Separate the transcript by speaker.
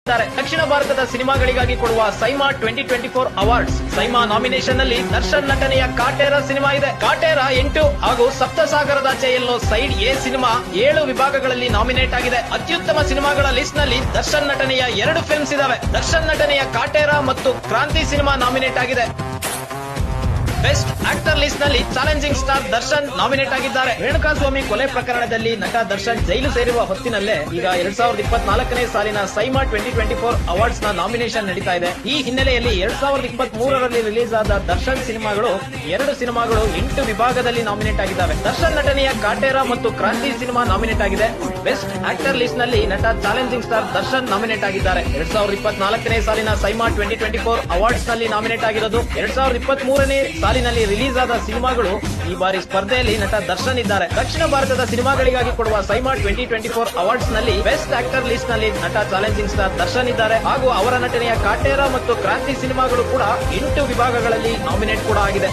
Speaker 1: ದಕ್ಷಿಣ ಭಾರತದ ಸಿನಿಮಾಗಳಿಗಾಗಿ ಕೊಡುವ SIIMA 2024 awards. SIIMA nomination ನಲ್ಲಿ ದರ್ಶನ್ ನಟನೆಯ ಕಾಟೇರ ಸಿನಿಮಾ ಇದೆ. ಕಾಟೇರ 8 ಹಾಗೂ ಸಪ್ತಸಾಗರದಾಚೆ ಎಲ್ಲೋ ಸೈಡ್ ಎ ಸಿನಿಮಾ 7 ವಿಭಾಗಗಳಲ್ಲಿ ನಾಮಿನೇಟ್ ಆಗಿದೆ. ಅತ್ಯುತ್ತಮ ಸಿನಿಮಾಗಳ ಲಿಸ್ಟ್ ನಲ್ಲಿ ದರ್ಶನ್ ನಟನೆಯ 2 ಫಿಲ್ಮ್ಸ್ ಇದಾವೆ. ದರ್ಶನ್ ನಟನೆಯ ಕಾಟೇರ ಮತ್ತು ಕ್ರಾಂತಿ ಸಿನಿಮಾ ನಾಮಿನೇಟ್ ಆಗಿದೆ. ಬೆಸ್ಟ್ ಆಕ್ಟರ್ ಲಿಸ್ಟ್ ನಲ್ಲಿ ಚಾಲೆಂಜಿಂಗ್ ಸ್ಟಾರ್ ದರ್ಶನ್ ನಾಮಿನೇಟ್ ಆಗಿದ್ದಾರೆ. ರೇಣುಕಾಸ್ವಾಮಿ ಕೊಲೆ ಪ್ರಕರಣದಲ್ಲಿ ನಟ ದರ್ಶನ್ ಜೈಲು ಸೇರುವ ಹೊತ್ತಿನಲ್ಲೇ ಈಗ 2024ನೇ ಸಾಲಿನ ಸೈಮಾ 2024 ಅವಾರ್ಡ್ಸ್ ನ ನಾಮಿನೇಷನ್ ನಡೀತಾ ಇದೆ. ಈ ಹಿನ್ನೆಲೆಯಲ್ಲಿ 2023ರಲ್ಲಿ ರಿಲೀಸ್ ಆದ ದರ್ಶನ್ ಸಿನಿಮಾಗಳು 2 ಸಿನಿಮಾಗಳು 8 ವಿಭಾಗದಲ್ಲಿ ನಾಮಿನೇಟ್ ಆಗಿದ್ದಾವೆ. ದರ್ಶನ್ ನಟನೆಯ ಕಾಟೇರ ಮತ್ತು ಕ್ರಾಂತಿ ಸಿನಿಮಾ ನಾಮಿನೇಟ್ ಆಗಿದೆ. ಬೆಸ್ಟ್ ಆಕ್ಟರ್ ಲಿಸ್ಟ್ ನಲ್ಲಿ ನಟ ಚಾಲೆಂಜಿಂಗ್ ಸ್ಟಾರ್ ದರ್ಶನ್ ನಾಮಿನೇಟ್ ಆಗಿದ್ದಾರೆ. 2024ನೇ ಸಾಲಿನ ಸೈಮಾ 2024 ಅವಾರ್ಡ್ಸ್ ನಲ್ಲಿ ನಾಮಿನೇಟ್ ಆಗಿರೋದು. 2023ನೇ ಸಾಲಿನಲ್ಲಿ ರಿಲೀಸ್ ಆದ ಸಿನಿಮಾಗಳು ಈ ಬಾರಿ ಸ್ಪರ್ಧೆಯಲ್ಲಿ ನಟ ದರ್ಶನ್ ಇದ್ದಾರೆ. ದಕ್ಷಿಣ ಭಾರತದ ಸಿನಿಮಾಗಳಿಗಾಗಿ ಕೊಡುವ ಸೈಮಾ 2024 ಅವಾರ್ಡ್ಸ್ ನಲ್ಲಿ ಬೆಸ್ಟ್ ಆಕ್ಟರ್ ಲಿಸ್ಟ್ ನಲ್ಲಿ ನಟ ಚಾಲೆಂಜಿಂಗ್ ಸ್ಟಾರ್ ದರ್ಶನ್ ಇದ್ದಾರೆ. ಹಾಗೂ ಅವರ ನಟನೆಯ ಕಾಟೇರ ಮತ್ತು ಕ್ರಾಂತಿ ಸಿನಿಮಾಗಳು ಕೂಡ 8 ವಿಭಾಗಗಳಲ್ಲಿ ನಾಮಿನೇಟ್ ಕೂಡ ಆಗಿದೆ.